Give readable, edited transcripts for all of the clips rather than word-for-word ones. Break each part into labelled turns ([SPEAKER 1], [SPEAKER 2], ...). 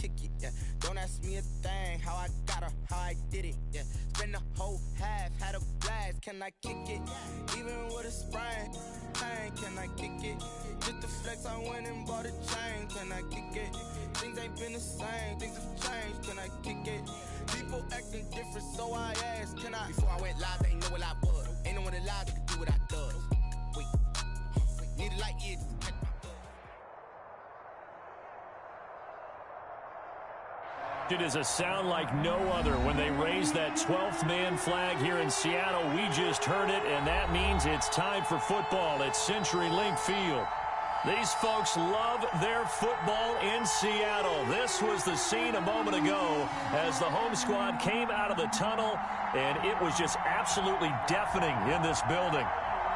[SPEAKER 1] kick it, yeah. Don't ask me a thing, how I got her, how I did it, yeah. Spend the whole half, had a blast, can I kick it? Even with a sprain, can I kick it? Just the flex, I went and bought a chain, can I kick it? Things ain't been the same, things have changed, can I kick it? People acting different, so I asked, can I? Before I went live, they ain't know what I was. Ain't no one alive that could do what I does. Wait, need a light year just to catch my buzz.
[SPEAKER 2] It is a sound like no other when they raise that 12th man flag here in Seattle. We just heard it, and that means it's time for football at CenturyLink Field. These folks love their football in Seattle. This was the scene a moment ago as the home squad came out of the tunnel, and it was just absolutely deafening in this building.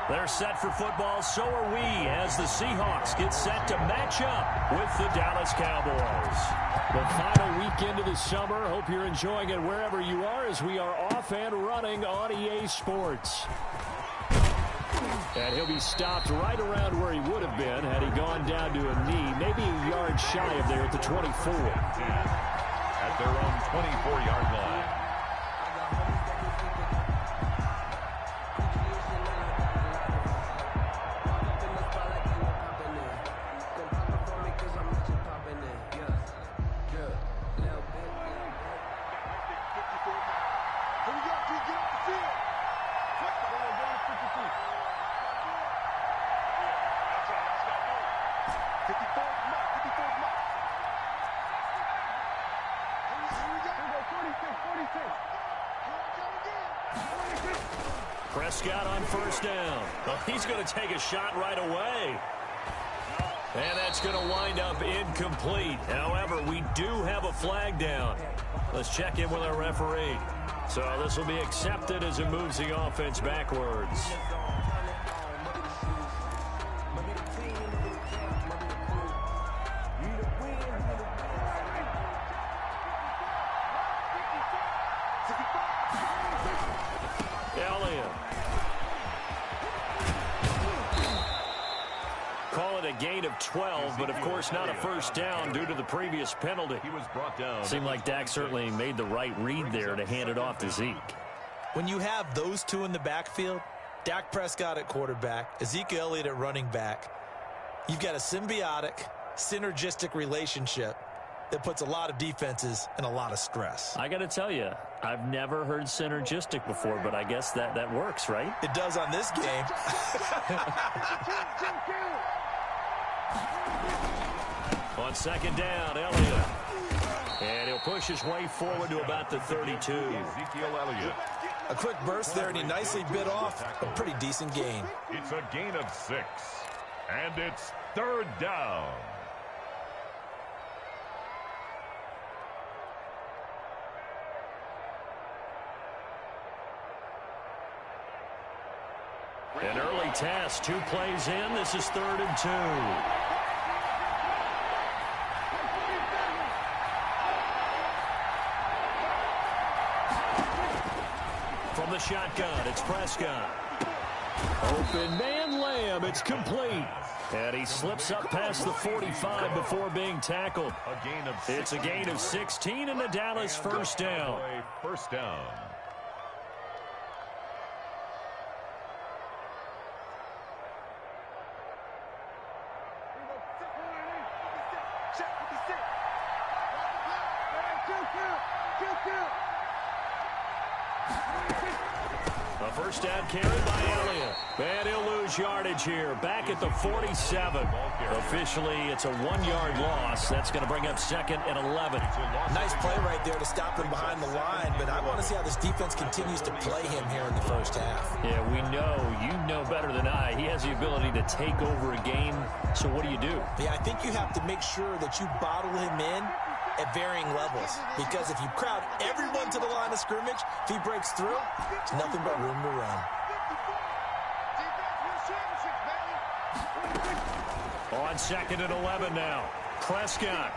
[SPEAKER 2] They're set for football, so are we, as the Seahawks get set to match up with the Dallas Cowboys. The final weekend of the summer. Hope you're enjoying it wherever you are as we are off and running on EA Sports. And he'll be stopped right around where he would have been had he gone down to a knee, maybe a yard shy of there at the 24.
[SPEAKER 3] At their own 24-yard line.
[SPEAKER 2] Prescott on first down. Well, he's going to take a shot right away. And that's going to wind up incomplete. However, we do have a flag down. Let's check in with our referee. So this will be accepted as it moves the offense backwards. Call it a gain of 12, but of course not a first down due to the previous penalty.
[SPEAKER 3] He was brought down.
[SPEAKER 2] Seemed like Dak certainly made the right read there to hand it off to Zeke.
[SPEAKER 4] When you have those two in the backfield, Dak Prescott at quarterback, Ezekiel Elliott at running back, you've got a synergistic relationship that puts a lot of defenses in a lot of stress.
[SPEAKER 2] I got to tell you, I've never heard synergistic before, but I guess that works, right?
[SPEAKER 4] It does on this game.
[SPEAKER 2] On second down, Elliott. And he'll push his way forward to about the 32.
[SPEAKER 3] Ezekiel Elliott.
[SPEAKER 4] A quick burst there, and he nicely bit off a pretty decent gain.
[SPEAKER 3] It's a gain of 6. And it's third down.
[SPEAKER 2] An early test, 2 plays in. This is 3rd and 2. From the shotgun, it's Prescott. Open man, Lamb. It's complete. And he slips up past the 45 before being tackled. It's a gain of 16 and a Dallas first down.
[SPEAKER 3] First down.
[SPEAKER 2] A first down carry by Elliott. And he'll lose yardage here. Back at the 47. Officially, it's a 1-yard loss. That's going to bring up 2nd and 11.
[SPEAKER 4] Nice play right there to stop him behind the line, but I want to see how this defense continues to play him here in the first half.
[SPEAKER 2] Yeah, we know. You know better than I. He has the ability to take over a game. So what do you do?
[SPEAKER 4] Yeah, I think you have to make sure that you bottle him in at varying levels, because if you crowd everyone to the line of scrimmage, if he breaks through, there's nothing but room to run.
[SPEAKER 2] On 2nd and 11 now. Prescott.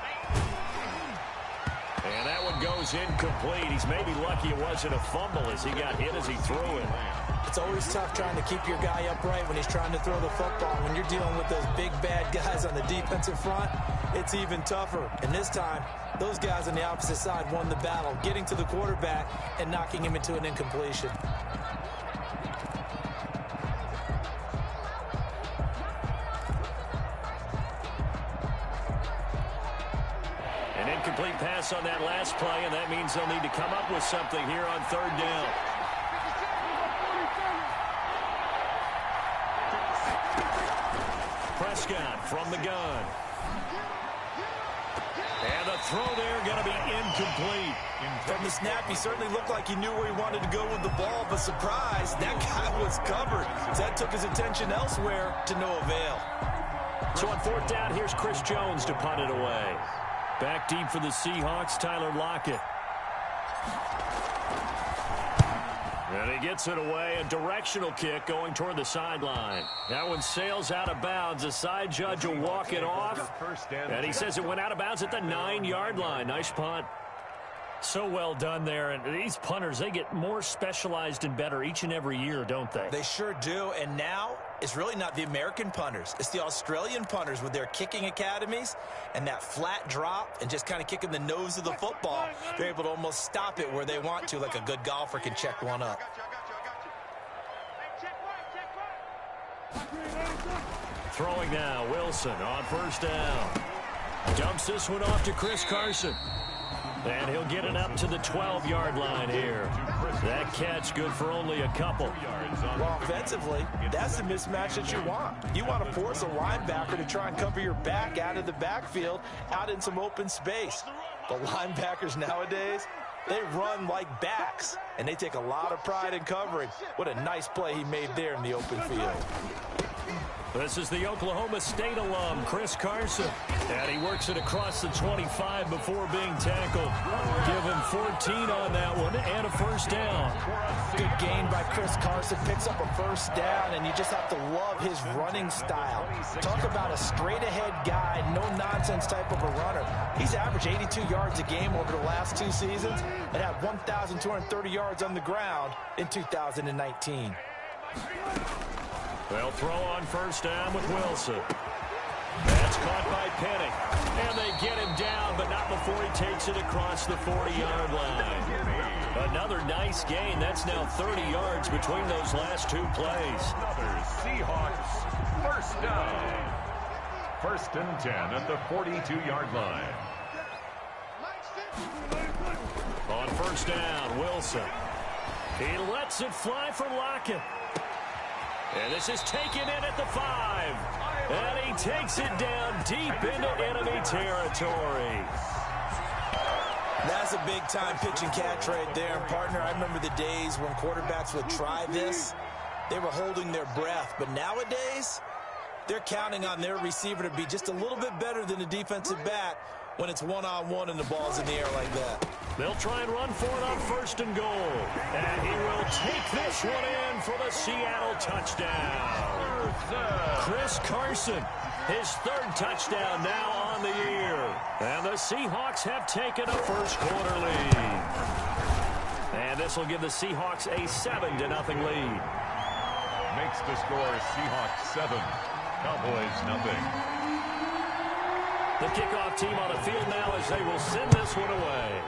[SPEAKER 2] And that one goes incomplete. He's maybe lucky it wasn't a fumble as he got hit as he threw it.
[SPEAKER 4] It's always tough trying to keep your guy upright when he's trying to throw the football. When you're dealing with those big, bad guys on the defensive front, it's even tougher. And this time, those guys on the opposite side won the battle, getting to the quarterback and knocking him into an incompletion.
[SPEAKER 2] An incomplete pass on that last play, and that means they'll need to come up with something here on third down. Prescott from the gun. And the throw there going to be incomplete.
[SPEAKER 4] From the snap, he certainly looked like he knew where he wanted to go with the ball, but surprise, that guy was covered. So that took his attention elsewhere to no avail.
[SPEAKER 2] So on fourth down, here's Chris Jones to punt it away. Back deep for the Seahawks, Tyler Lockett. And he gets it away, a directional kick going toward the sideline. That one sails out of bounds. The side judge will walk it off. And he says it went out of bounds at the 9-yard line. Nice punt. So well done there. And these punters, they get more specialized and better each and every year, don't they?
[SPEAKER 4] They sure do. And now it's really not the American punters. It's the Australian punters with their kicking academies and that flat drop and just kind of kicking the nose of the football. They're able to almost stop it where they want to, like a good golfer can check one up.
[SPEAKER 2] Throwing now, Wilson on first down. Dumps this one off to Chris Carson. And he'll get it up to the 12-yard line here. That catch good for only a couple.
[SPEAKER 4] Well, offensively, that's the mismatch that you want. You want to force a linebacker to try and cover your back out of the backfield, out in some open space. But linebackers nowadays, they run like backs, and they take a lot of pride in covering. What a nice play he made there in the open field.
[SPEAKER 2] This is the Oklahoma State alum, Chris Carson. And he works it across the 25 before being tackled. Give him 14 on that one and a first down.
[SPEAKER 4] Good gain by Chris Carson. Picks up a first down, and you just have to love his running style. Talk about a straight-ahead guy, no-nonsense type of a runner. He's averaged 82 yards a game over the last 2 seasons and had 1,230 yards on the ground in 2019.
[SPEAKER 2] They'll throw on first down with Wilson. That's caught by Penny. And they get him down, but not before he takes it across the 40-yard line. Another nice gain. That's now 30 yards between those last 2 plays.
[SPEAKER 3] Another Seahawks first down. First and 10 at the 42-yard line.
[SPEAKER 2] On first down, Wilson. He lets it fly for Lockett. And this is taken in at the 5. And he takes it down deep into enemy territory.
[SPEAKER 4] That's a big-time pitch and catch right there. And, partner, I remember the days when quarterbacks would try this. They were holding their breath. But nowadays, they're counting on their receiver to be just a little bit better than the defensive back when it's one-on-one and the ball's in the air like that.
[SPEAKER 2] They'll try and run for it on first and goal. And he will take this one in for the Seattle touchdown. Chris Carson, his 3rd touchdown now on the year. And the Seahawks have taken a first-quarter lead. And this will give the Seahawks a 7-0 lead.
[SPEAKER 3] Makes the score Seahawks 7, Cowboys nothing.
[SPEAKER 2] The kickoff team on the field now as they will send this one away.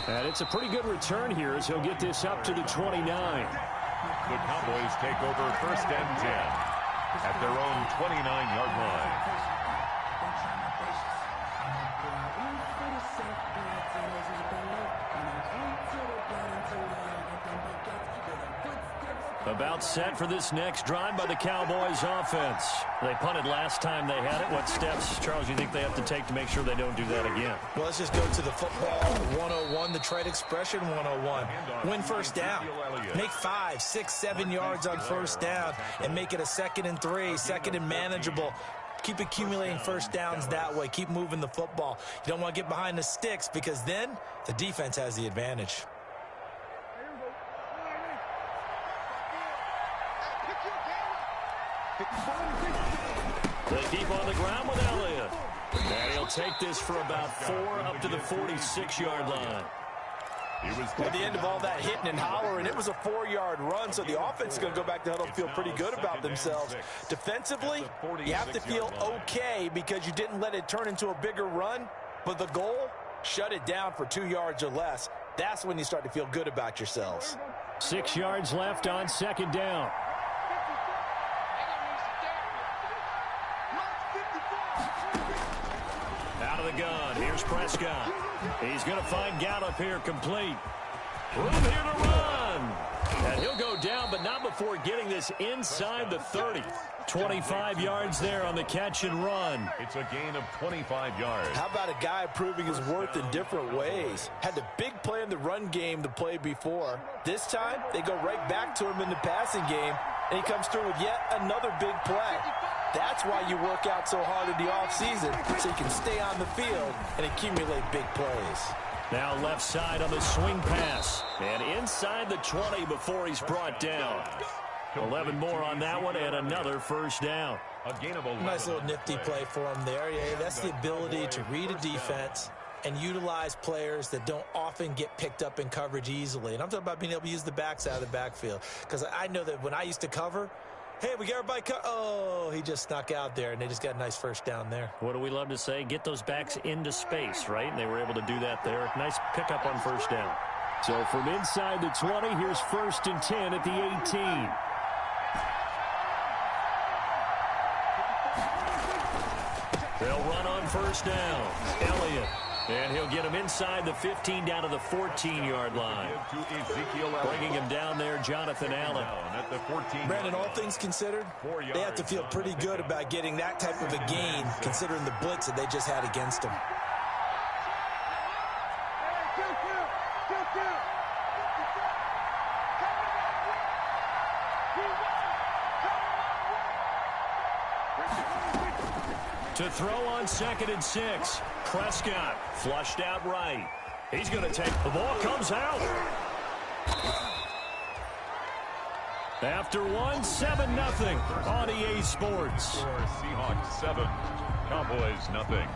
[SPEAKER 2] And it's a pretty good return here as he'll get this up to the 29.
[SPEAKER 3] The Cowboys take over first and 10 at their own 29-yard line.
[SPEAKER 2] About set for this next drive by the Cowboys offense. They punted last time they had it. What steps, Charles, you think they have to take to make sure they don't do that again?
[SPEAKER 4] Well, let's just go to the football 101, the trade expression 101. Win first down. Make 5, 6, 7 yards on first down and make it a 2nd and 3, 2nd and manageable. Keep accumulating first downs that way. Keep moving the football. You don't want to get behind the sticks because then the defense has the advantage.
[SPEAKER 2] They keep on the ground with Elliott. And he'll take this for about 4 up to the 46-yard line.
[SPEAKER 4] At the end of all that hitting and hollering, it was a 4-yard run, so the offense is going to go back to huddle and feel pretty good about themselves. Defensively, you have to feel okay because you didn't let it turn into a bigger run, but the goal, shut it down for 2 yards or less. That's when you start to feel good about yourselves.
[SPEAKER 2] 6 yards left on second down. Out of the gun, here's Prescott. He's going to find Gallup here complete. Room here to run. And he'll go down, but not before getting this inside the 30. 25 yards there on the catch and run.
[SPEAKER 3] It's a gain of 25 yards.
[SPEAKER 4] How about a guy proving his worth in different ways? Had the big play in the run game the play before. This time, they go right back to him in the passing game, and he comes through with yet another big play. That's why you work out so hard in the offseason, so you can stay on the field and accumulate big plays.
[SPEAKER 2] Now left side on the swing pass. And inside the 20 before he's brought down. 11 more on that one and another first down.
[SPEAKER 3] A gain of 11.
[SPEAKER 4] Nice little nifty play for him there. Yeah, that's the ability to read a defense and utilize players that don't often get picked up in coverage easily. And I'm talking about being able to use the backside of the backfield. Because I know that when I used to cover, hey, we got everybody oh, he just snuck out there, and they just got a nice first down there.
[SPEAKER 2] What do we love to say? Get those backs into space, right? And they were able to do that there. Nice pickup on first down. So from inside the 20, here's 1st and 10 at the 18. They'll run on first down. Elliott. And he'll get him inside the 15 down to the 14-yard line. Bringing him down there, Jonathan Allen.
[SPEAKER 4] Brandon, all things considered, they have to feel pretty good about getting that type of a gain considering the blitz that they just had against them.
[SPEAKER 2] To throw on 2nd and 6. Prescott flushed out right. He's going to take the ball. Comes out. After 7-0 on EA Sports.
[SPEAKER 3] Seahawks 7, Cowboys nothing.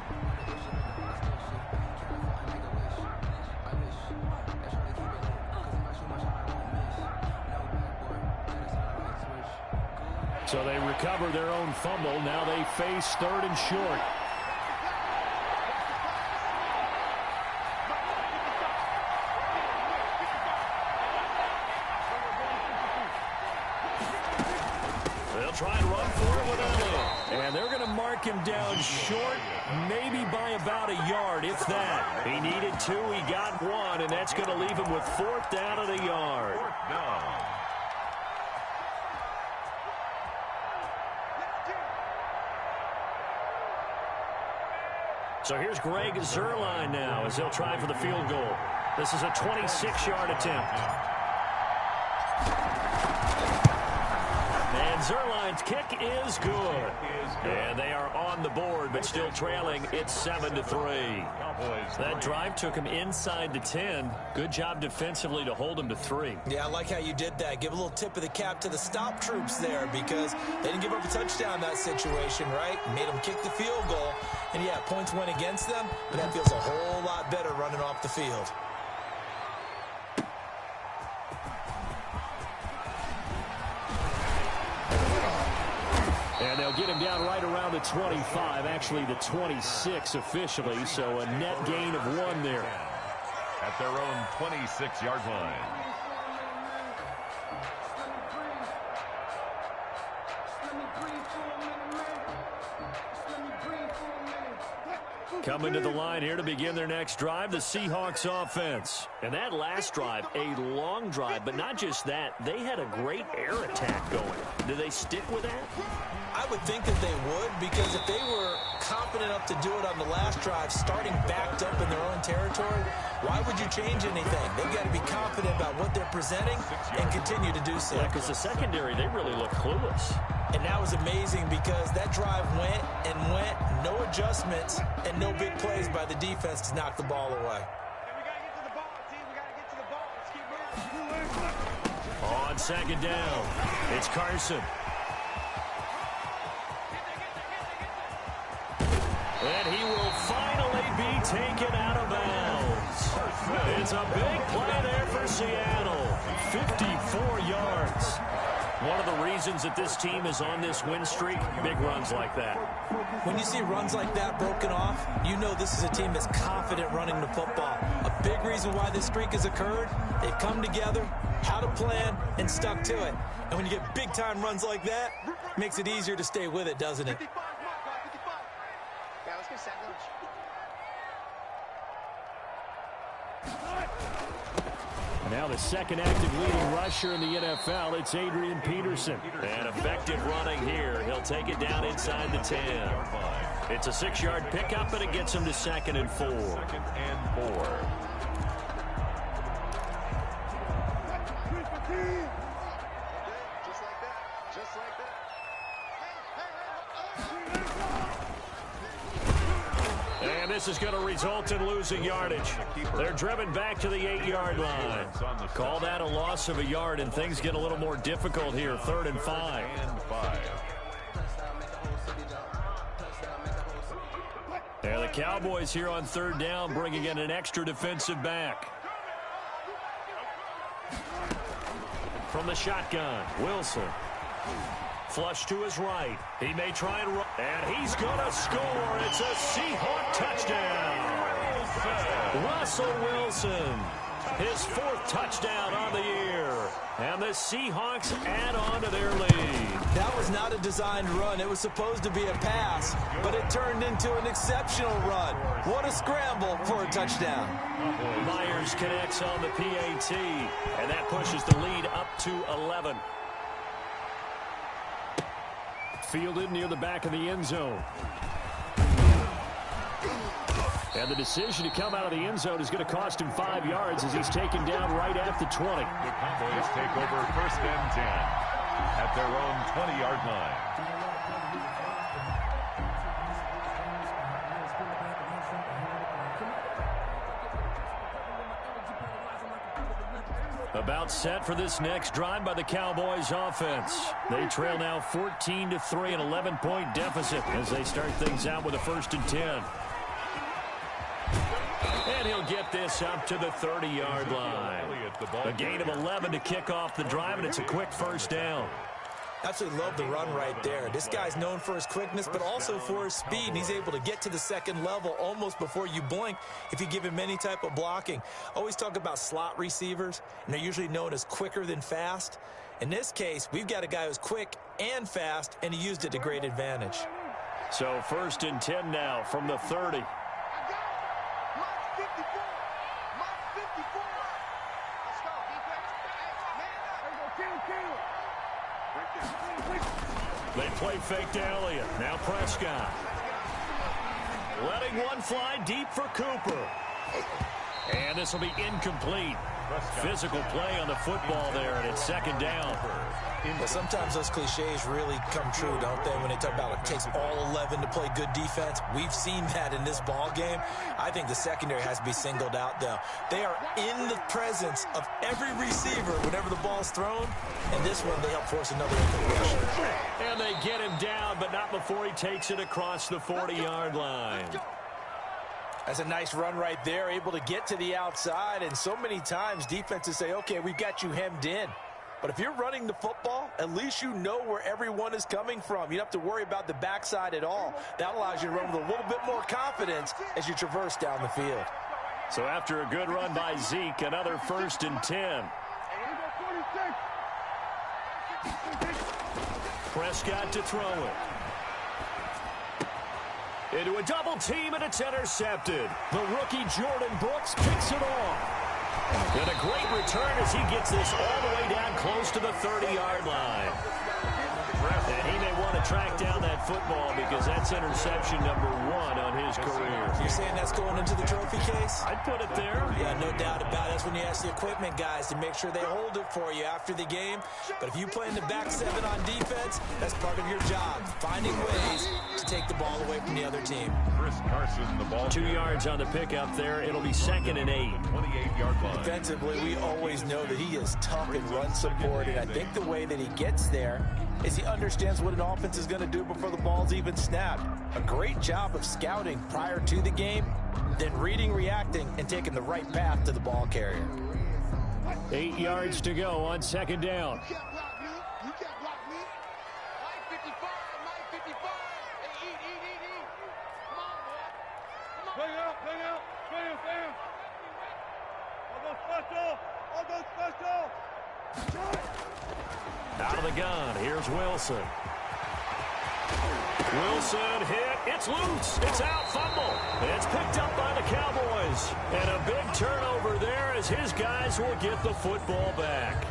[SPEAKER 2] So they recover their own fumble. Now they face 3rd and short. They'll try and run for it with Elliott. And they're going to mark him down short, maybe by about a yard, if that. He needed 2, he got 1, and that's going to leave him with 4th down at a yard.
[SPEAKER 3] 4th down.
[SPEAKER 2] So here's Greg Zuerlein now as he'll try for the field goal. This is a 26-yard attempt. And Zuerlein's kick is good. And they are on the board, but still trailing. It's 7-3. That drive took him inside the 10. Good job defensively to hold him to 3.
[SPEAKER 4] Yeah, I like how you did that. Give a little tip of the cap to the stop troops there because they didn't give up a touchdown in that situation, right? Made them kick the field goal. And, yeah, points went against them, but that feels a whole lot better running off the field.
[SPEAKER 2] And they'll get him down right around the 25, actually the 26 officially, so a net gain of 1 there.
[SPEAKER 3] At their own 26-yard line.
[SPEAKER 2] Coming to the line here to begin their next drive, the Seahawks offense. And that last drive, a long drive, but not just that. They had a great air attack going. Do they stick with that?
[SPEAKER 4] I would think that they would because if they were confident enough to do it on the last drive, starting backed up in their own territory, why would you change anything? They've got to be confident about what they're presenting and continue to do so.
[SPEAKER 2] Yeah, because the secondary, they really look clueless.
[SPEAKER 4] And that was amazing because that drive went and went, no adjustments, and no big plays by the defense to knock the ball away.
[SPEAKER 2] On 2nd down, it's Carson. And he will finally be taken out of bounds. It's a big play there for Seattle. 54 yards. One of the reasons that this team is on this win streak, big runs like that.
[SPEAKER 4] When you see runs like that broken off, you know this is a team that's confident running the football. A big reason why this streak has occurred, they've come together, had a plan, and stuck to it. And when you get big-time runs like that, it makes it easier to stay with it, doesn't it?
[SPEAKER 2] Now the second active leading rusher in the NFL, it's Adrian Peterson. And effective running here. He'll take it down inside the 10. It's a 6-yard pickup, and it gets him to 2nd and 4.
[SPEAKER 3] 2nd and 4.
[SPEAKER 2] And this is going to result in losing yardage. They're driven back to the 8-yard line. Call that a loss of a yard, and things get a little more difficult here. 3rd and 5. And the Cowboys here on 3rd down, bringing in an extra defensive back. From the shotgun, Wilson. Flush to his right. He may try and run. And he's going to score. It's a Seahawk touchdown. Russell Wilson. His 4th touchdown on the year. And the Seahawks add on to their lead.
[SPEAKER 4] That was not a designed run. It was supposed to be a pass, but it turned into an exceptional run. What a scramble for a touchdown.
[SPEAKER 2] Myers connects on the PAT, and that pushes the lead up to 11. Fielded near the back of the end zone. And the decision to come out of the end zone is going to cost him 5 yards as he's taken down right at the 20.
[SPEAKER 3] The Cowboys take over 1st and 10 at their own 20-yard line.
[SPEAKER 2] About set for this next drive by the Cowboys offense. They trail now 14-3, an 11-point deficit as they start things out with a 1st and 10. And he'll get this up to the 30-yard line. A gain of 11 to kick off the drive, and it's a quick 1st down.
[SPEAKER 4] Absolutely love the run right there. This guy's known for his quickness, but also for his speed, and he's able to get to the 2nd level almost before you blink if you give him any type of blocking. Always talk about slot receivers, and they're usually known as quicker than fast. In this case, we've got a guy who's quick and fast, and he used it to great advantage.
[SPEAKER 2] So 1st and 10 now from the 30. They play fake to Elliott. Now Prescott. Letting one fly deep for Cooper. And this will be incomplete. Physical play on the football there, and it's 2nd down.
[SPEAKER 4] Well, sometimes those cliches really come true, don't they? When they talk about it takes all 11 to play good defense. We've seen that in this ball game. I think the secondary has to be singled out, though. They are in the presence of every receiver whenever the ball's thrown. And this one, they help force another incompletion.
[SPEAKER 2] And they get him down, but not before he takes it across the 40-yard line.
[SPEAKER 4] That's a nice run right there, able to get to the outside. And so many times defenses say, okay, we've got you hemmed in. But if you're running the football, at least you know where everyone is coming from. You don't have to worry about the backside at all. That allows you to run with a little bit more confidence as you traverse down the field.
[SPEAKER 2] So after a good run by Zeke, another 1st and 10. Prescott to throw it. Into a double team, and it's intercepted. The rookie Jordan Brooks picks it off. And a great return as he gets this all the way down close to the 30-yard line. And he may want to track down that football because that's interception number 1 on his career.
[SPEAKER 4] You're saying that's going into the trophy case?
[SPEAKER 2] I'd put it there.
[SPEAKER 4] Yeah, no doubt about it. That's when you ask the equipment guys to make sure they hold it for you after the game. But if you play in the back 7 on defense, that's part of your job, finding ways just take the ball away from the other team.
[SPEAKER 3] Chris Carson, the ball.
[SPEAKER 2] 2 yards on the pickup there. It'll be 2nd and 8.
[SPEAKER 3] 28-yard line.
[SPEAKER 4] Defensively, we always know that he is tough in run support, and I think the way that he gets there is he understands what an offense is going to do before the ball's even snapped. A great job of scouting prior to the game, then reading, reacting, and taking the right path to the ball carrier.
[SPEAKER 2] 8 yards to go on 2nd down. Out of the gun, here's Wilson. Wilson hit, it's loose, it's out, fumble. It's picked up by the Cowboys. And a big turnover there as his guys will get the football back.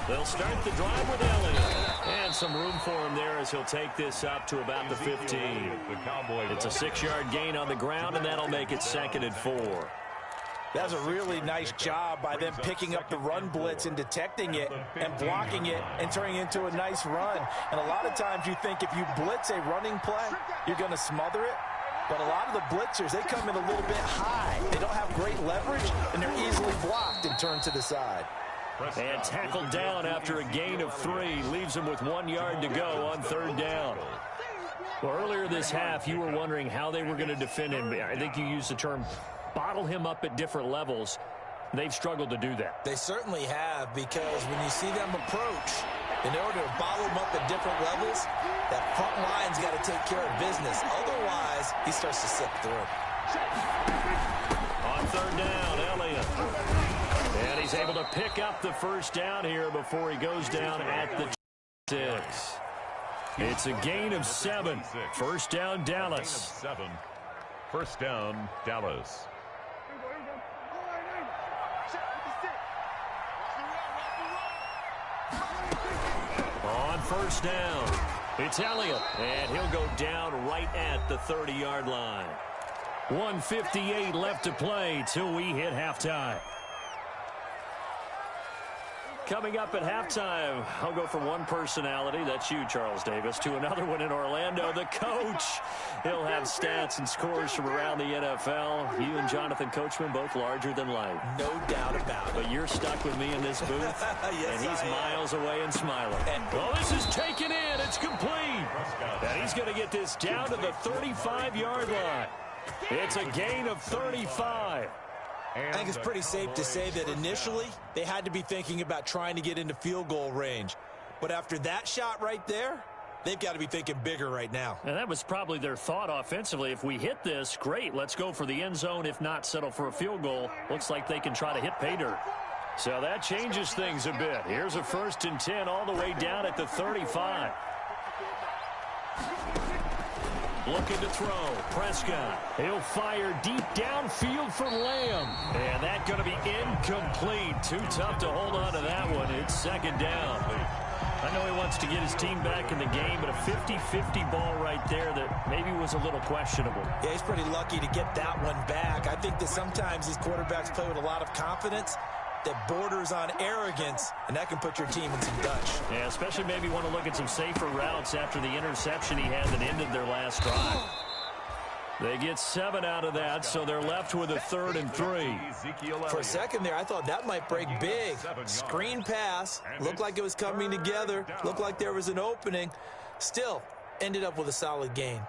[SPEAKER 2] They'll start the drive with Elliott. And some room for him there as he'll take this up to about the 15. It's a 6-yard gain on the ground, and that'll make it 2nd and 4.
[SPEAKER 4] That's a really nice job by them picking up the run blitz and detecting it and blocking it and turning it into a nice run. And a lot of times you think if you blitz a running play, you're going to smother it. But a lot of the blitzers, they come in a little bit high. They don't have great leverage, and they're easily blocked and turned to the side.
[SPEAKER 2] And tackled down after a gain of 3. Leaves him with 1 yard to go on 3rd down. Well, earlier this half, you were wondering how they were going to defend him. I think you used the term bottle him up at different levels. They've struggled to do that.
[SPEAKER 4] They certainly have, because when you see them approach, in order to bottle them up at different levels, that front line's got to take care of business. Otherwise, he starts to slip through.
[SPEAKER 2] On 3rd down, Elliott. And he's able to pick up the 1st down here before he goes down at the 6. It's a gain of 7. 1st down, Dallas.
[SPEAKER 3] 1st down, Dallas.
[SPEAKER 2] On 1st down, it's Elliott, and he'll go down right at the 30-yard line. 1:58 left to play till we hit halftime. Coming up at halftime, I'll go from one personality, that's you, Charles Davis, to another one in Orlando, the coach. He'll have stats and scores from around the NFL. You and Jonathan Coachman, both larger than life.
[SPEAKER 4] No doubt about it.
[SPEAKER 2] But you're stuck with me in this booth,
[SPEAKER 4] yes,
[SPEAKER 2] and he's miles away and smiling. Oh, this is taken in. It's complete. And he's going to get this down to the 35-yard line. It's a gain of 35.
[SPEAKER 4] I think it's pretty safe to say that initially they had to be thinking about trying to get into field goal range. But after that shot right there, they've got to be thinking bigger right now.
[SPEAKER 2] And that was probably their thought offensively. If we hit this, great, let's go for the end zone. If not, settle for a field goal. Looks like they can try to hit pay dirt. So that changes things a bit. Here's a 1st and 10 all the way down at the 35. Looking to throw. Prescott. He'll fire deep downfield for Lamb. And that's going to be incomplete. Too tough to hold on to that one. It's 2nd down. I know he wants to get his team back in the game, but a 50-50 ball right there that maybe was a little questionable.
[SPEAKER 4] Yeah, he's pretty lucky to get that one back. I think that sometimes these quarterbacks play with a lot of confidence that borders on arrogance, and that can put your team in some Dutch.
[SPEAKER 2] Yeah, especially maybe want to look at some safer routes after the interception he had that ended their last drive. They get 7 out of that, so they're left with a 3rd and 3.
[SPEAKER 4] For a second there, I thought that might break big. Screen pass, looked like it was coming together, looked like there was an opening. Still, ended up with a solid gain.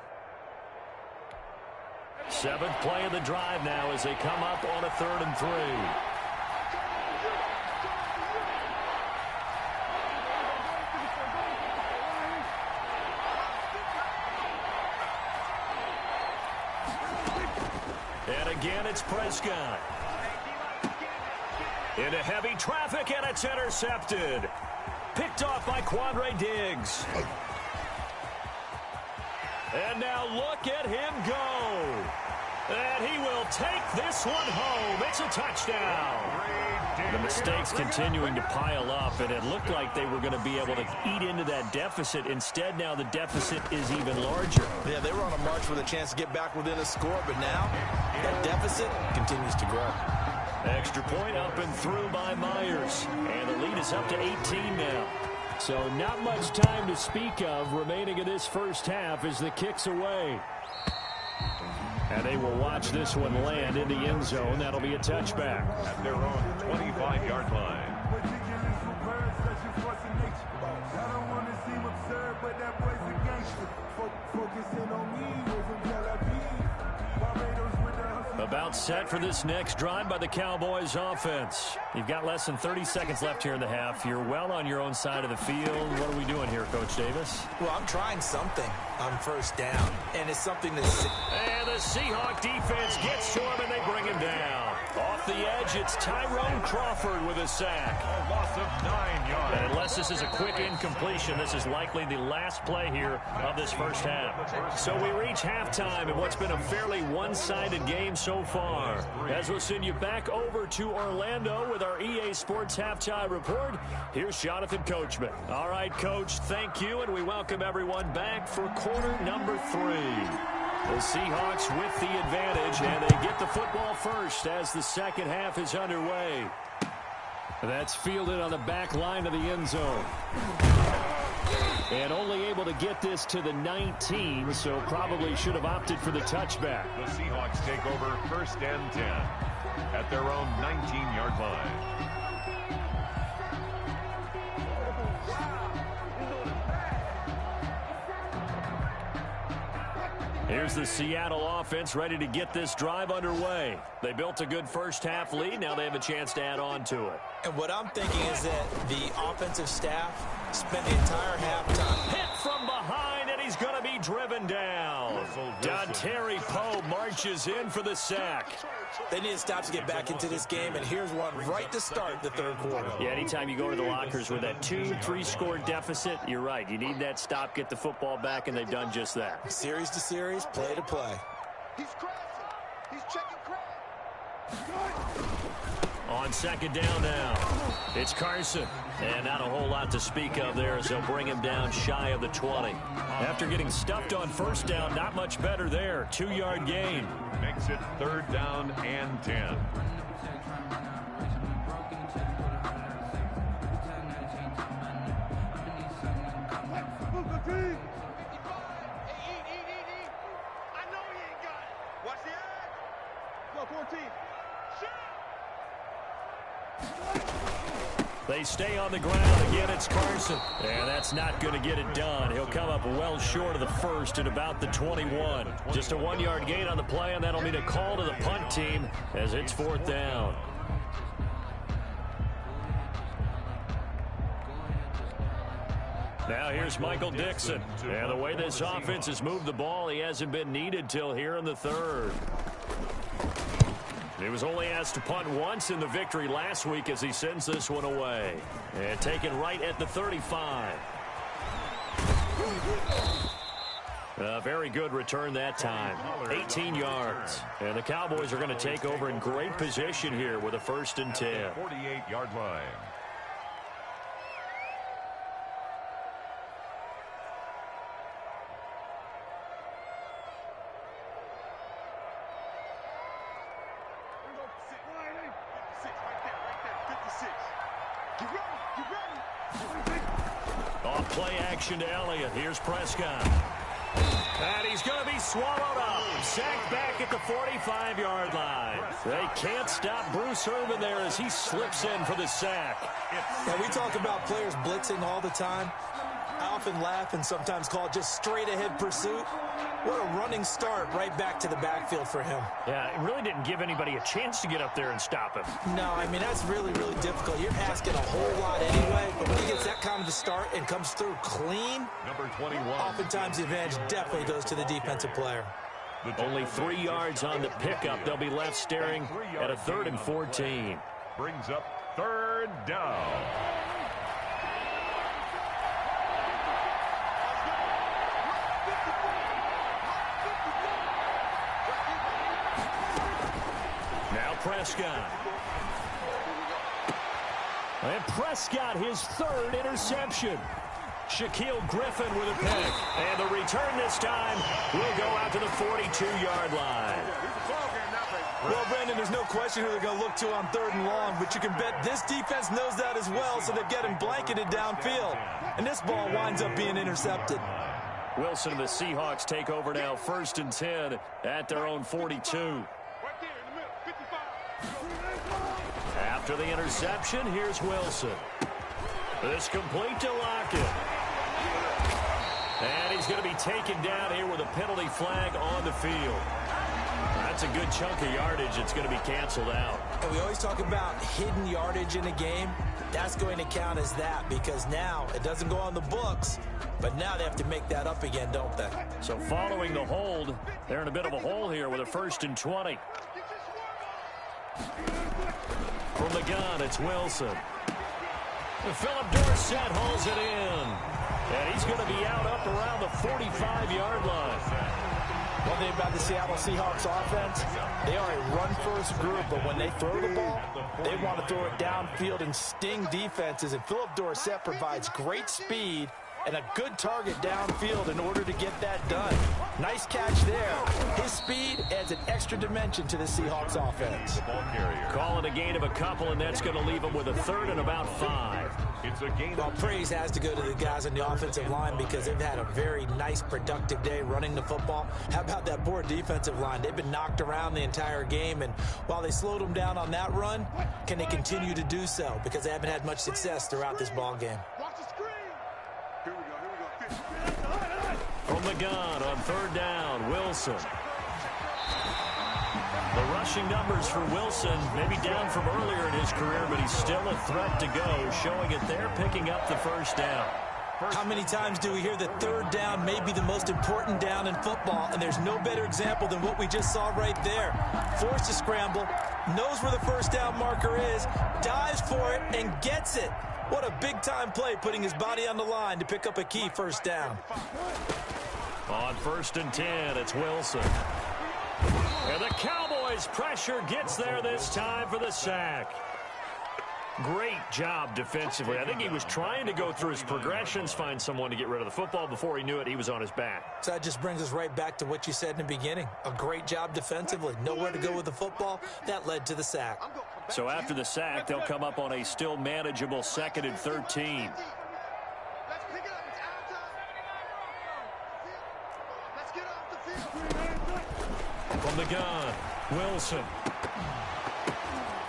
[SPEAKER 2] 7th play of the drive now as they come up on a 3rd and 3. And again, it's Prescott. Into heavy traffic, and it's intercepted. Picked off by Quandre Diggs. And now look at him go. And he will take this one home. It's a touchdown. The mistakes continuing to pile up, and it looked like they were going to be able to eat into that deficit. Instead, now the deficit is even larger.
[SPEAKER 4] Yeah, they were on a march with a chance to get back within a score, but now that deficit continues to grow.
[SPEAKER 2] Extra point up and through by Myers. And the lead is up to 18 now. So not much time to speak of remaining in this first half as the kick's away. And they will watch this one land in the end zone. That'll be a touchback.
[SPEAKER 3] At their own 25-yard line.
[SPEAKER 2] About set for this next drive by the Cowboys offense. You've got less than 30 seconds left here in the half. You're well on your own side of the field. What are we doing here, Coach Davis?
[SPEAKER 4] Well, I'm trying something on first down, and it's something that's...
[SPEAKER 2] And the Seahawk defense gets to him, and they bring him down. Off the edge, it's Tyrone Crawford with a sack.
[SPEAKER 3] A loss of 9 yards.
[SPEAKER 2] And unless this is a quick incompletion, this is likely the last play here of this first half. So we reach halftime in what's been a fairly one-sided game so far. As we'll send you back over to Orlando with our EA Sports Halftime Report, here's Jonathan Coachman. All right, Coach, thank you, and we welcome everyone back for quarter number 3. The Seahawks with the advantage, and they get the football first as the second half is underway. That's fielded on the back line of the end zone. And only able to get this to the 19, so probably should have opted for the touchback.
[SPEAKER 3] The Seahawks take over first and 10 at their own 19-yard line.
[SPEAKER 2] Here's the Seattle offense ready to get this drive underway. They built a good first half lead. Now they have a chance to add on to it.
[SPEAKER 4] And what I'm thinking is that the offensive staff spent the entire halftime.
[SPEAKER 2] Hit from behind, and he's going to be driven down. Dontari Poe marches in for the sack.
[SPEAKER 4] They need to stop to get back into this game, and here's one right to start the third quarter.
[SPEAKER 2] Yeah, anytime you go to the lockers with that 2-3 score deficit, you're right. You need that stop, get the football back, and they've done just that.
[SPEAKER 4] Series to series, play to play.
[SPEAKER 5] He's crashing. He's checking crash.
[SPEAKER 2] On second down now, it's Carson. And not a whole lot to speak of there as they'll bring him down shy of the 20. After getting stuffed on first down, not much better there. 2-yard gain.
[SPEAKER 3] Makes it third down and 10.
[SPEAKER 2] They stay on the ground. Again, it's Carson. And that's not going to get it done. He'll come up well short of the first at about the 21. Just a 1-yard gain on the play, and that'll mean a call to the punt team as it's fourth down. Now here's Michael Dixon. And the way this offense has moved the ball, he hasn't been needed till here in the third. He was only asked to punt once in the victory last week as he sends this one away. And taken right at the 35. A very good return that time. 18 yards. And the Cowboys are going to take over in great position here with a 1st and 10.
[SPEAKER 3] 48-yard line.
[SPEAKER 2] Off play action to Elliott. Here's Prescott. And he's going to be swallowed up. Sacked back at the 45-yard line. They can't stop Bruce Irvin there as he slips in for the sack.
[SPEAKER 4] Now, we talk about players blitzing all the time. I often laugh and sometimes call it just straight-ahead pursuit. What a running start right back to the backfield for him.
[SPEAKER 2] Yeah, it really didn't give anybody a chance to get up there and stop him.
[SPEAKER 4] No, I mean, that's really, really difficult. You're asking a whole lot anyway, but when he gets that kind of a start and comes through clean,
[SPEAKER 3] Number 21.
[SPEAKER 4] oftentimes the advantage definitely goes to the defensive player.
[SPEAKER 2] Only 3 yards on the pickup. They'll be left staring at a 3rd and 14.
[SPEAKER 3] Brings up third down.
[SPEAKER 2] Prescott. And Prescott, his 3rd interception. Shaquille Griffin with a pick. And the return this time will go out to the 42-yard line.
[SPEAKER 4] Well, Brandon, there's no question who they're going to look to on 3rd and long, but you can bet this defense knows that as well, so they're getting blanketed downfield. And this ball winds up being intercepted.
[SPEAKER 2] Wilson and the Seahawks take over now, 1st and 10 at their own 42. After the interception, here's Wilson. This complete to Lockett. And he's going to be taken down here with a penalty flag on the field. That's a good chunk of yardage. It's going to be canceled out.
[SPEAKER 4] And we always talk about hidden yardage in a game. That's going to count as that because now it doesn't go on the books, but now they have to make that up again, don't they?
[SPEAKER 2] So following the hold, they're in a bit of a hole here with a 1st and 20. From the gun, it's Wilson. And Philip Dorsett holds it in. And he's going to be out up around the 45-yard line.
[SPEAKER 4] One thing about the Seattle Seahawks offense, they are a run-first group, but when they throw the ball, they want to throw it downfield and sting defenses. And Philip Dorsett provides great speed and a good target downfield in order to get that done. Nice catch there. His speed adds an extra dimension to the Seahawks offense.
[SPEAKER 2] Call it a gain of a couple, and that's going to leave them with a 3rd and about 5.
[SPEAKER 3] It's a gain.
[SPEAKER 4] Well, praise has to go to the guys on the offensive line because they've had a very nice, productive day running the football. How about that poor defensive line? They've been knocked around the entire game, and while they slowed them down on that run, can they continue to do so? Because they haven't had much success throughout this ball game.
[SPEAKER 2] From the gun on 3rd down, Wilson. The rushing numbers for Wilson maybe down from earlier in his career, but he's still a threat to go, showing it there, picking up the 1st down.
[SPEAKER 4] How many times do we hear that 3rd down may be the most important down in football, and there's no better example than what we just saw right there. Forced to scramble, knows where the 1st down marker is, dives for it, and gets it. What a big-time play, putting his body on the line to pick up a key 1st down.
[SPEAKER 2] On 1st and 10, it's Wilson. And the Cowboys' pressure gets there this time for the sack. Great job defensively. I think he was trying to go through his progressions, find someone to get rid of the football. Before he knew it, he was on his back.
[SPEAKER 4] So that just brings us right back to what you said in the beginning. A great job defensively. Nowhere to go with the football. That led to the sack.
[SPEAKER 2] So after the sack, they'll come up on a still manageable 2nd and 13. From the gun, Wilson.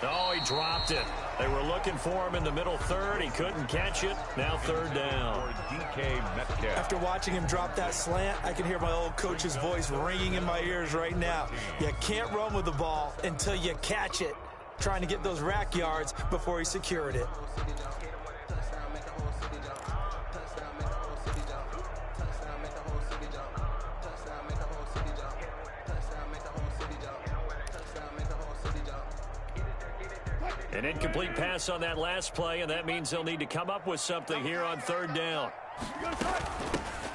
[SPEAKER 2] Oh, he dropped it. They were looking for him in the middle 3rd. He couldn't catch it. Now 3rd down.
[SPEAKER 4] After watching him drop that slant, I can hear my old coach's voice ringing in my ears right now. You can't run with the ball until you catch it. Trying to get those rack yards before he secured it.
[SPEAKER 2] An incomplete pass on that last play, and that means they'll need to come up with something here on 3rd down.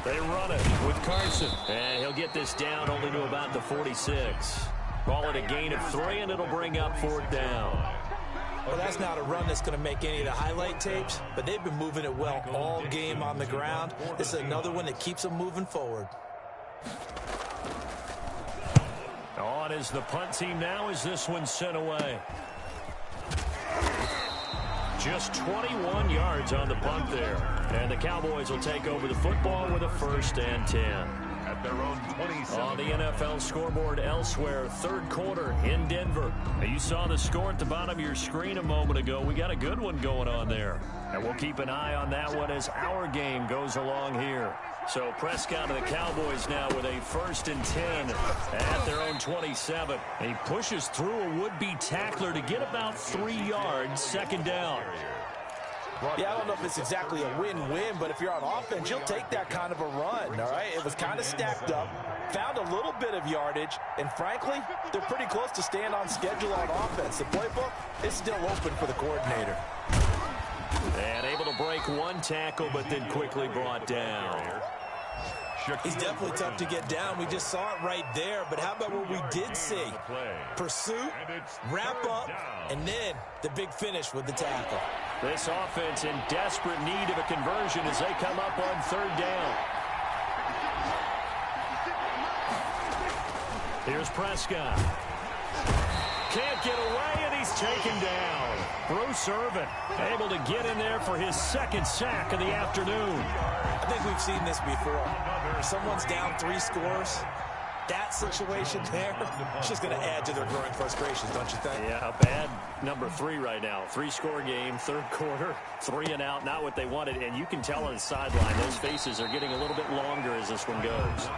[SPEAKER 2] They run it with Carson, and he'll get this down only to about the 46. Call it a gain of 3, and it'll bring up 4th down.
[SPEAKER 4] Well, that's not a run that's going to make any of the highlight tapes, but they've been moving it well all game on the ground. This is another one that keeps them moving forward.
[SPEAKER 2] On is the punt team now as this one's sent away. Just 21 yards on the punt there. And the Cowboys will take over the football with a 1st and 10.
[SPEAKER 3] At their own 27.
[SPEAKER 2] On the NFL scoreboard elsewhere, 3rd quarter in Denver. Now, you saw the score at the bottom of your screen a moment ago. We got a good one going on there. And we'll keep an eye on that one as our game goes along here. So Prescott and the Cowboys now with a 1st and 10 at their own 27. He pushes through a would-be tackler to get about 3 yards, 2nd down.
[SPEAKER 4] Yeah, I don't know if it's exactly a win-win, but if you're on offense, you'll take that kind of a run, all right? It was kind of stacked up, found a little bit of yardage, and frankly, they're pretty close to staying on schedule on offense. The playbook is still open for the coordinator.
[SPEAKER 2] And able to break 1 tackle, but then quickly brought down.
[SPEAKER 4] He's definitely tough to get down. We just saw it right there. But how about what we did see? Pursuit, wrap up, and then the big finish with the tackle.
[SPEAKER 2] This offense in desperate need of a conversion as they come up on 3rd down. Here's Prescott. Can't get away, and he's taken down. Bruce Irvin able to get in there for his second sack of the afternoon.
[SPEAKER 4] I think we've seen this before. Someone's down 3 scores. That situation there is just going to add to their growing frustrations, don't you think?
[SPEAKER 2] Yeah, a bad number 3 right now. 3-score game, third quarter, 3 and out, not what they wanted. And you can tell on the sideline, those faces are getting a little bit longer as this one goes.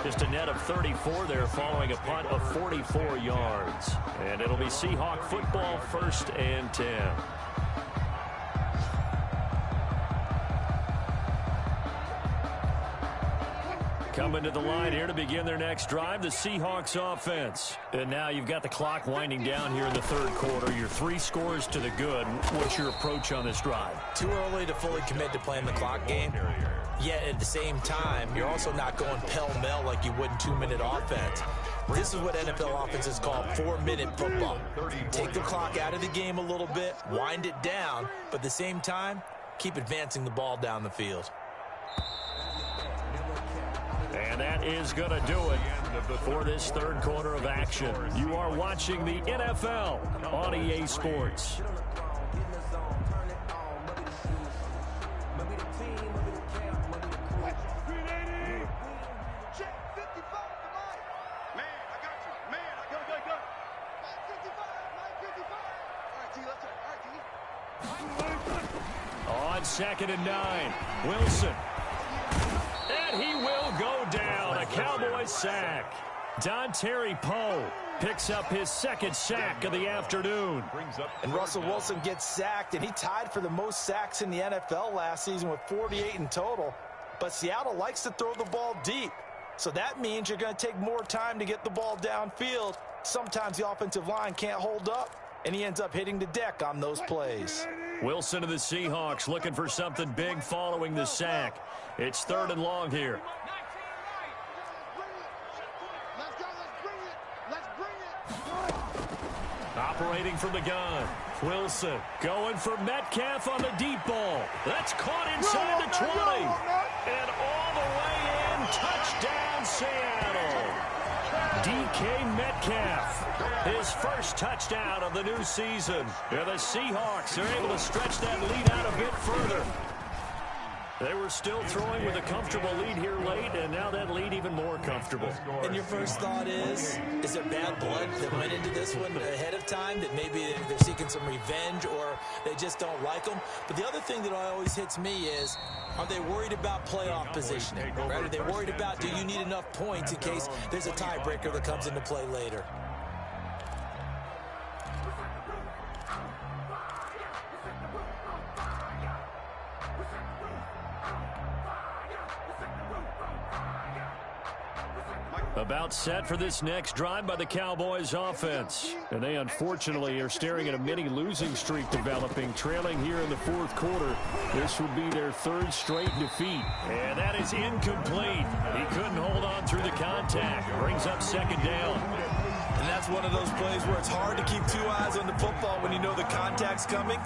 [SPEAKER 2] Just a net of 34 there following a punt of 44 yards. And it'll be Seahawk football, 1st and 10. Coming to the line here to begin their next drive, the Seahawks offense. And now you've got the clock winding down here in the third quarter. Your 3 scores to the good. What's your approach on this drive?
[SPEAKER 4] Too early to fully commit to playing the clock game. Yet at the same time, you're also not going pell-mell like you would in 2-minute offense. This is what NFL offenses call 4-minute football. Take the clock out of the game a little bit, wind it down, but at the same time, keep advancing the ball down the field.
[SPEAKER 2] And that is going to do it for this third quarter of action. You are watching the NFL on EA Sports. On 2nd and 9, Wilson. And he will go down. A Cowboys sack. Dontari Poe picks up his 2nd sack of the afternoon.
[SPEAKER 4] And Russell Wilson gets sacked, and he tied for the most sacks in the NFL last season with 48 in total. But Seattle likes to throw the ball deep. So that means you're going to take more time to get the ball downfield. Sometimes the offensive line can't hold up, and he ends up hitting the deck on those plays.
[SPEAKER 2] Wilson of the Seahawks looking for something big following the sack. It's 3rd and long here. Operating from the gun. Wilson going for Metcalf on the deep ball. That's caught inside the 20. And all the way in. Touchdown, Seattle. DK Metcalf, his first touchdown of the new season. And the Seahawks are able to stretch that lead out a bit further. They were still throwing with a comfortable lead here late, and now that lead even more comfortable.
[SPEAKER 4] And your first thought is there bad blood that went into this one ahead of time, that maybe they're seeking some revenge or they just don't like them? But the other thing that always hits me is, are they worried about playoff positioning? Right? Are they worried about, do you need enough points in case there's a tiebreaker that comes into play later?
[SPEAKER 2] About set for this next drive by the Cowboys offense. And they unfortunately are staring at a mini losing streak developing, trailing here in the 4th quarter. This would be their 3rd straight defeat. And that is incomplete. He couldn't hold on through the contact. Brings up 2nd down.
[SPEAKER 4] And that's one of those plays where it's hard to keep 2 eyes on the football when you know the contact's coming,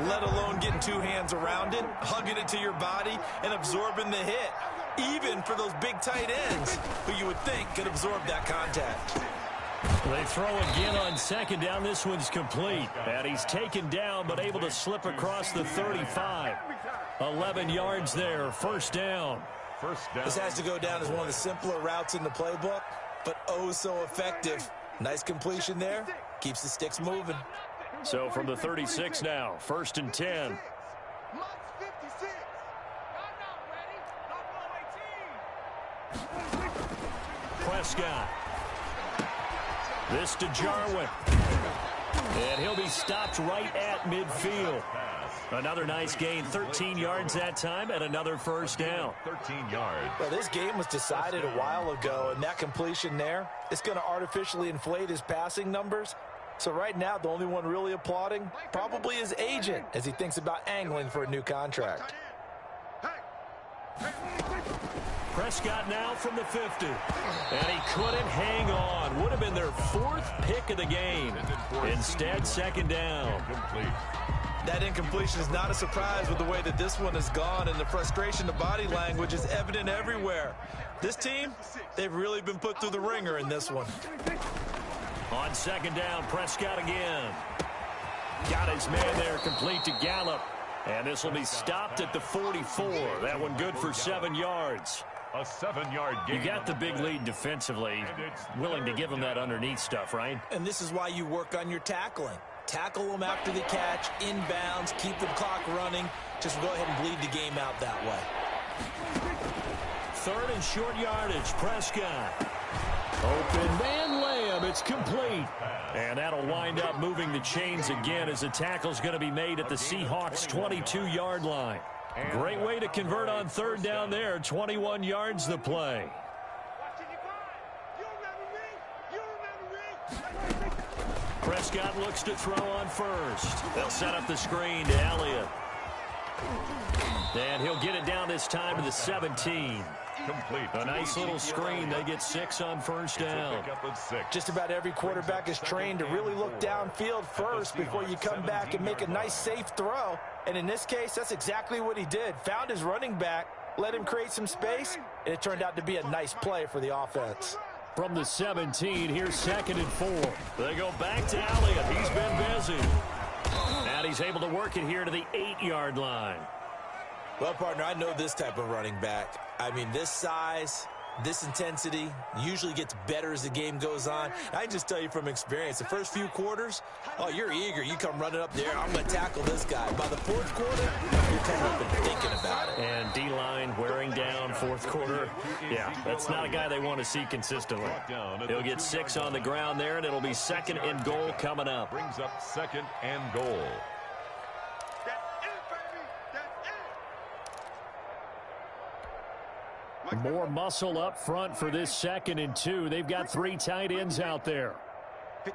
[SPEAKER 4] let alone getting 2 hands around it, hugging it to your body, and absorbing the hit. Even for those big tight ends who you would think could absorb that contact.
[SPEAKER 2] They throw again on 2nd down. This one's complete. And he's taken down but able to slip across the 35. 11 yards there. 1st down.
[SPEAKER 4] This has to go down as one of the simpler routes in the playbook, but oh so effective. Nice completion there. Keeps the sticks moving.
[SPEAKER 2] So from the 36 now, 1st and 10. Prescott. This to Jarwin. And he'll be stopped right at midfield. Another nice gain, 13 yards that time, and another 1st down.
[SPEAKER 3] 13 yards.
[SPEAKER 4] Well, this game was decided a while ago, and that completion there, it's going to artificially inflate his passing numbers. So right now, the only one really applauding probably his agent as he thinks about angling for a new contract.
[SPEAKER 2] Prescott now from the 50. And he couldn't hang on. Would have been their 4th pick of the game. Instead, 2nd down.
[SPEAKER 4] That incompletion is not a surprise with the way that this one has gone, and the frustration, the body language is evident everywhere. This team, they've really been put through the ringer in this one.
[SPEAKER 2] On second down, Prescott again. Got his man there, complete to Gallup. And this will be stopped at the 44. That one good for 7 yards.
[SPEAKER 3] A 7-yard gain.
[SPEAKER 2] You got the big lead defensively. Willing to give them that underneath stuff, right?
[SPEAKER 4] And this is why you work on your tackling. Tackle them after the catch, inbounds, keep the clock running. Just go ahead and bleed the game out that way.
[SPEAKER 2] Third and short yardage, Prescott. Open man layup, it's complete. And that'll wind up moving the chains again as the tackle's going to be made at the Seahawks' 22-yard line. Great way to convert on third down there, 21 yards the play. Prescott looks to throw on first. They'll set up the screen to Elliott. And he'll get it down this time to the 17.
[SPEAKER 3] Complete.
[SPEAKER 2] A nice little screen. They get 6 on first down.
[SPEAKER 4] Just about every quarterback is trained to really look downfield first before you come back and make a nice, safe throw. And in this case, that's exactly what he did. Found his running back, let him create some space, and it turned out to be a nice play for the offense.
[SPEAKER 2] From the 17, here's 2nd and 4. They go back to Elliott. He's been busy. And he's able to work it here to the 8-yard line.
[SPEAKER 4] Well, partner, I know this type of running back. I mean, this size, this intensity usually gets better as the game goes on. I can just tell you from experience, the first few quarters, oh, you're eager. You come running up there, I'm going to tackle this guy. By the fourth quarter, you're kind of thinking about it.
[SPEAKER 2] And D-line wearing down fourth quarter. Yeah, that's not a guy they want to see consistently. He'll get 6 on the ground there, and it'll be 2nd and goal coming up.
[SPEAKER 3] Brings up 2nd and goal.
[SPEAKER 2] More muscle up front for this 2nd and 2. They've got 3 tight ends out there. They'll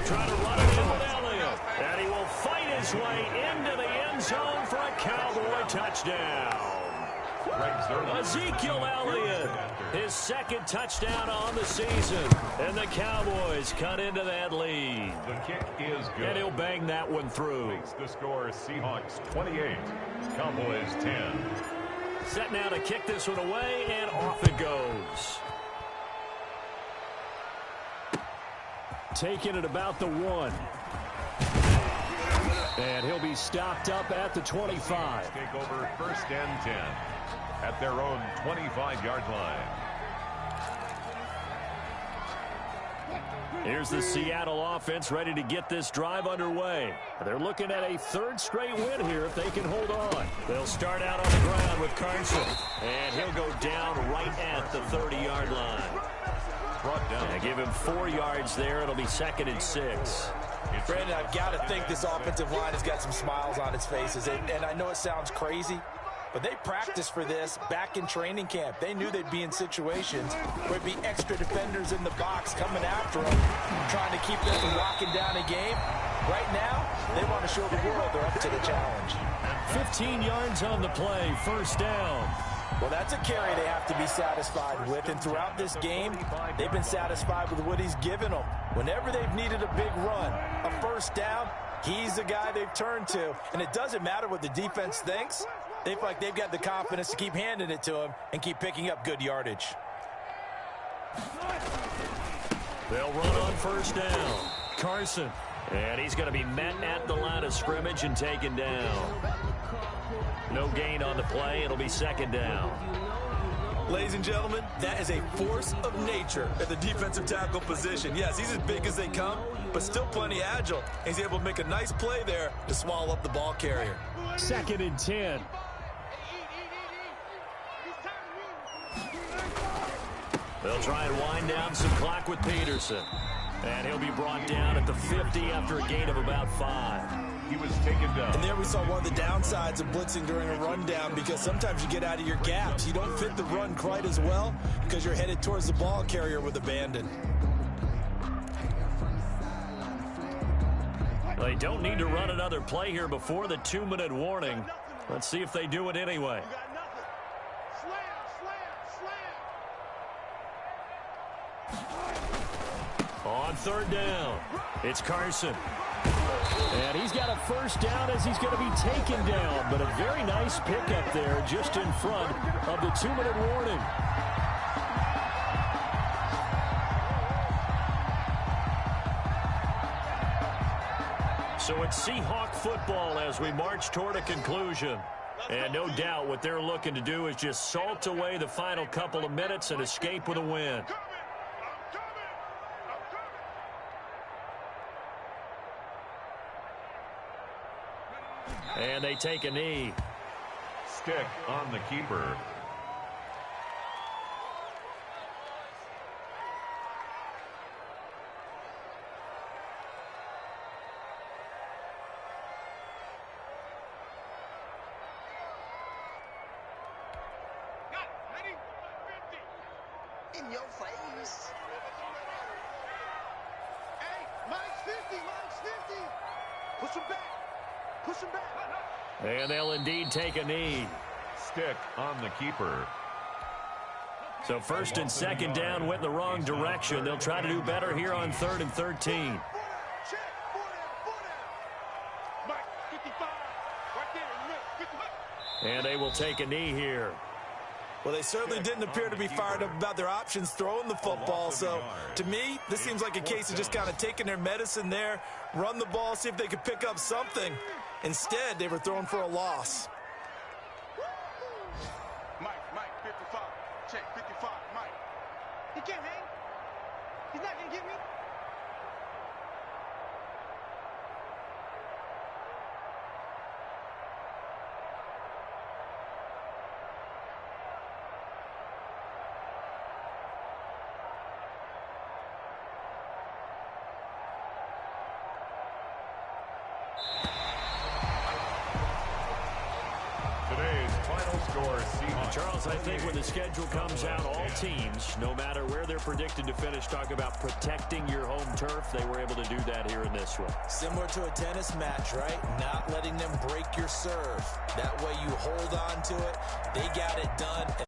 [SPEAKER 2] try to run it in with Elliott. And he will fight his way into the end zone for a Cowboy touchdown. Ezekiel Elliott, his 2nd touchdown on the season. And the Cowboys cut into that lead.
[SPEAKER 3] The kick is good.
[SPEAKER 2] And he'll bang that one through.
[SPEAKER 3] Makes the score Seahawks 28, Cowboys 10.
[SPEAKER 2] Set now to kick this one away, and off it goes. Taking it about the 1. And he'll be stopped up at the 25.
[SPEAKER 3] Take over 1st and 10 at their own 25-yard line.
[SPEAKER 2] Here's the Seattle offense ready to get this drive underway. They're looking at a 3rd straight win here if they can hold on. They'll start out on the ground with Carson. And he'll go down right at the 30-yard line.
[SPEAKER 3] Brought down.
[SPEAKER 2] And give him 4 yards there. It'll be 2nd and 6.
[SPEAKER 4] Brandon, I've got to think this offensive line has got some smiles on its faces. And I know it sounds crazy, but they practiced for this back in training camp. They knew they'd be in situations where it'd be extra defenders in the box coming after them, trying to keep them from locking down a game. Right now, they want to show the world they're up to the challenge.
[SPEAKER 2] 15 yards on the play, 1st down.
[SPEAKER 4] Well, that's a carry they have to be satisfied with, and throughout this game, they've been satisfied with what he's given them. Whenever they've needed a big run, a 1st down, he's the guy they've turned to. And it doesn't matter what the defense thinks. They feel like they've got the confidence to keep handing it to him and keep picking up good yardage.
[SPEAKER 2] They'll run on 1st down. Carson. And he's going to be met at the line of scrimmage and taken down. No gain on the play. It'll be 2nd down.
[SPEAKER 4] Ladies and gentlemen, that is a force of nature at the defensive tackle position. Yes, he's as big as they come, but still plenty agile. He's able to make a nice play there to swallow up the ball carrier.
[SPEAKER 2] 2nd and 10. They'll try and wind down some clock with Peterson. And he'll be brought down at the 50 after a gain of about 5.
[SPEAKER 3] He was taken down.
[SPEAKER 4] And there we saw one of the downsides of blitzing during a rundown, because sometimes you get out of your gaps. You don't fit the run quite as well because you're headed towards the ball carrier with abandon.
[SPEAKER 2] They don't need to run another play here before the 2-minute warning. Let's see if they do it anyway. On 3rd down, it's Carson. And he's got a 1st down as he's going to be taken down. But a very nice pickup there just in front of the 2-minute warning. So it's Seahawk football as we march toward a conclusion. And no doubt what they're looking to do is just salt away the final couple of minutes and escape with a win. And they take a knee.
[SPEAKER 3] Stick on the keeper.
[SPEAKER 5] In your face. Hey, mine's 50, mine's 50. Push him back. Push him back.
[SPEAKER 2] And they'll indeed take a knee.
[SPEAKER 3] Stick on the keeper.
[SPEAKER 2] So first and second down went in the wrong direction. They'll try to do better here on 3rd and 13.
[SPEAKER 5] Check. 4 down. Mike, 55. Right there. 55.
[SPEAKER 2] And they will take a knee here.
[SPEAKER 4] Well, they certainly didn't appear to be fired up about their options throwing the football. So, to me, this seems like a case of just kind of taking their medicine there, run the ball, see if they could pick up something. Instead, they were throwing for a loss.
[SPEAKER 5] Mike, 55. Check, 55, Mike. He can't hang. He's not going to get me.
[SPEAKER 3] Today's final score, Seahawks.
[SPEAKER 2] Charles, I think when the schedule comes out, all teams, no matter where they're predicted to finish, talk about protecting your home turf. They were able to do that here in this one.
[SPEAKER 4] Similar to a tennis match, right? Not letting them break your serve. That way you hold on to it. They got it done.